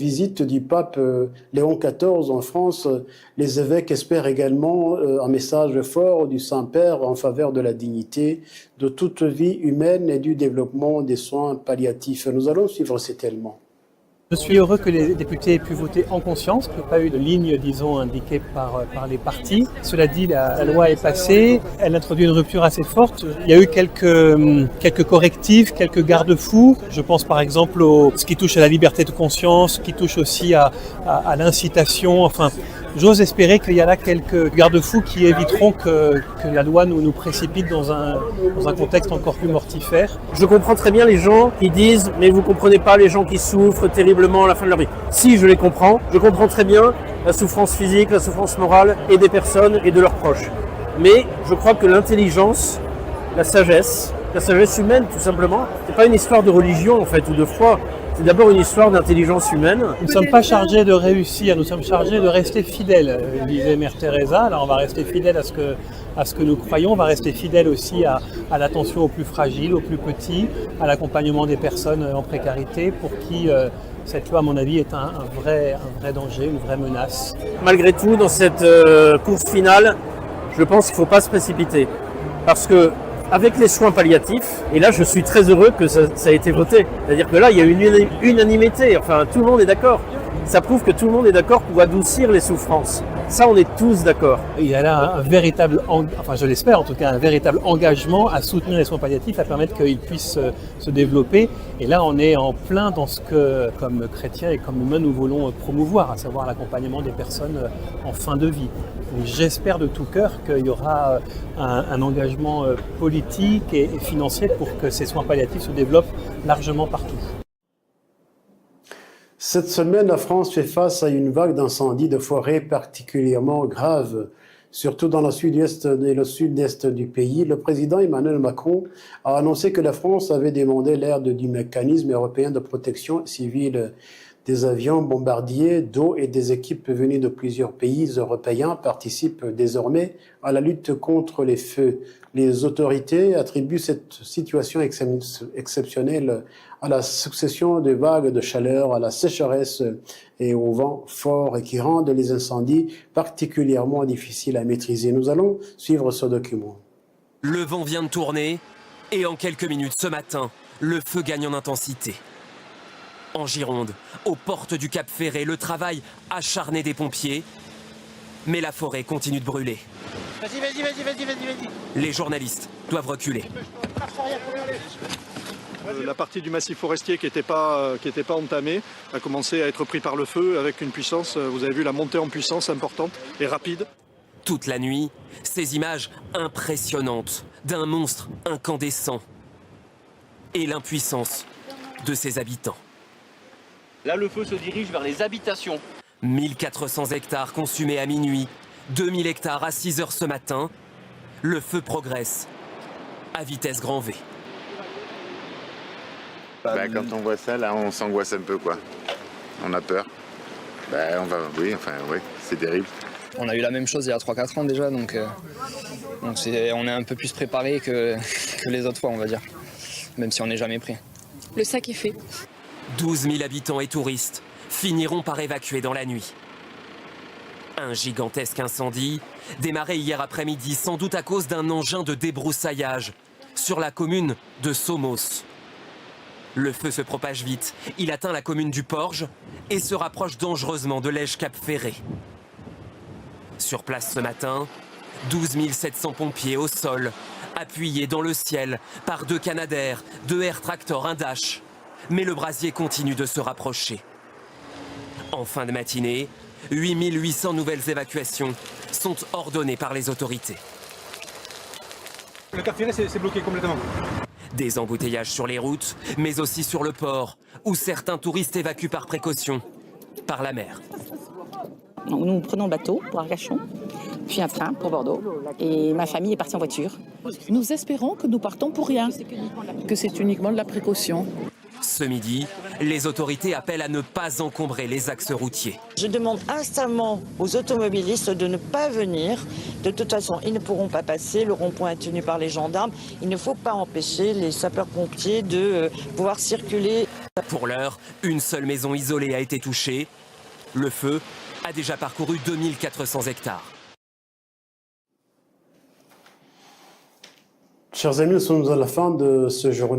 Visite du pape Léon XIV en France, les évêques espèrent également un message fort du Saint-Père en faveur de la dignité de toute vie humaine et du développement des soins palliatifs. Nous allons suivre cet élément. Je suis heureux que les députés aient pu voter en conscience, qu'il n'y ait pas eu de ligne, disons, indiquée par les partis. Cela dit, la loi est passée, elle introduit une rupture assez forte. Il y a eu quelques correctifs, quelques garde-fous. Je pense par exemple ce qui touche à la liberté de conscience, ce qui touche aussi à l'incitation. Enfin, j'ose espérer qu'il y a là quelques garde-fous qui éviteront que la loi nous précipite dans un contexte encore plus mortifère. Je comprends très bien les gens qui disent « mais vous comprenez pas les gens qui souffrent terriblement à la fin de leur vie ». Si, je les comprends. Je comprends très bien la souffrance physique, la souffrance morale et des personnes et de leurs proches. Mais je crois que l'intelligence, la sagesse humaine tout simplement, c'est pas une histoire de religion en fait ou de foi. C'est d'abord une histoire d'intelligence humaine. Nous ne sommes pas chargés de réussir, nous sommes chargés de rester fidèles, disait Mère Teresa. Alors on va rester fidèles à ce que nous croyons, on va rester fidèles aussi à l'attention aux plus fragiles, aux plus petits, à l'accompagnement des personnes en précarité pour qui cette loi, à mon avis, est un vrai danger, une vraie menace. Malgré tout, dans cette course finale, je pense qu'il ne faut pas se précipiter. Parce que avec les soins palliatifs, et là je suis très heureux que ça a été voté. C'est-à-dire que là il y a une unanimité, enfin tout le monde est d'accord. Ça prouve que tout le monde est d'accord pour adoucir les souffrances. Ça, on est tous d'accord. Il y a là un véritable, enfin je l'espère en tout cas, un véritable engagement à soutenir les soins palliatifs, à permettre qu'ils puissent se développer. Et là, on est en plein dans ce que, comme chrétiens et comme humains, nous voulons promouvoir, à savoir l'accompagnement des personnes en fin de vie. Donc, j'espère de tout cœur qu'il y aura un engagement politique et financier pour que ces soins palliatifs se développent largement partout. Cette semaine, la France fait face à une vague d'incendies de forêt particulièrement grave, surtout dans le sud-est et le sud-est du pays. Le président Emmanuel Macron a annoncé que la France avait demandé l'aide du mécanisme européen de protection civile. Des avions bombardiers d'eau et des équipes venues de plusieurs pays européens participent désormais à la lutte contre les feux. Les autorités attribuent cette situation exceptionnelle à la succession de vagues de chaleur, à la sécheresse et au vent fort et qui rendent les incendies particulièrement difficiles à maîtriser. Nous allons suivre ce document. Le vent vient de tourner et en quelques minutes ce matin, le feu gagne en intensité. En Gironde, aux portes du Cap Ferré, le travail acharné des pompiers, mais la forêt continue de brûler. Vas-y. Les journalistes doivent reculer. La partie du massif forestier qui n'était pas entamée a commencé à être pris par le feu avec une puissance, vous avez vu la montée en puissance importante et rapide. Toute la nuit, ces images impressionnantes d'un monstre incandescent et l'impuissance de ses habitants. Là, le feu se dirige vers les habitations. 1400 hectares consumés à minuit, 2000 hectares à 6 heures ce matin. Le feu progresse à vitesse grand V. Quand on voit ça, là, on s'angoisse un peu, quoi. On a peur. Oui, c'est terrible. On a eu la même chose il y a 3-4 ans déjà, donc on est un peu plus préparé que les autres fois, on va dire. Même si on n'est jamais pris. Le sac est fait. 12 000 habitants et touristes finiront par évacuer dans la nuit. Un gigantesque incendie, démarré hier après-midi, sans doute à cause d'un engin de débroussaillage, sur la commune de Somos. Le feu se propage vite, il atteint la commune du Porge et se rapproche dangereusement de l'Ège-Cap Ferré. Sur place ce matin, 12 700 pompiers au sol, appuyés dans le ciel par 2 Canadair, 2 Air Tractor, un Dash. Mais le brasier continue de se rapprocher. En fin de matinée, 8800 nouvelles évacuations sont ordonnées par les autorités. Le Cap Ferré, c'est bloqué complètement. Des embouteillages sur les routes, mais aussi sur le port, où certains touristes évacuent par précaution, par la mer. Nous prenons le bateau pour Arcachon, puis un train pour Bordeaux. Et ma famille est partie en voiture. Nous espérons que nous partons pour rien, que c'est uniquement de la précaution. Ce midi, les autorités appellent à ne pas encombrer les axes routiers. Je demande instamment aux automobilistes de ne pas venir. De toute façon, ils ne pourront pas passer. Le rond-point est tenu par les gendarmes. Il ne faut pas empêcher les sapeurs-pompiers de pouvoir circuler. Pour l'heure, une seule maison isolée a été touchée. Le feu a déjà parcouru 2400 hectares. Chers amis, nous sommes à la fin de ce journal.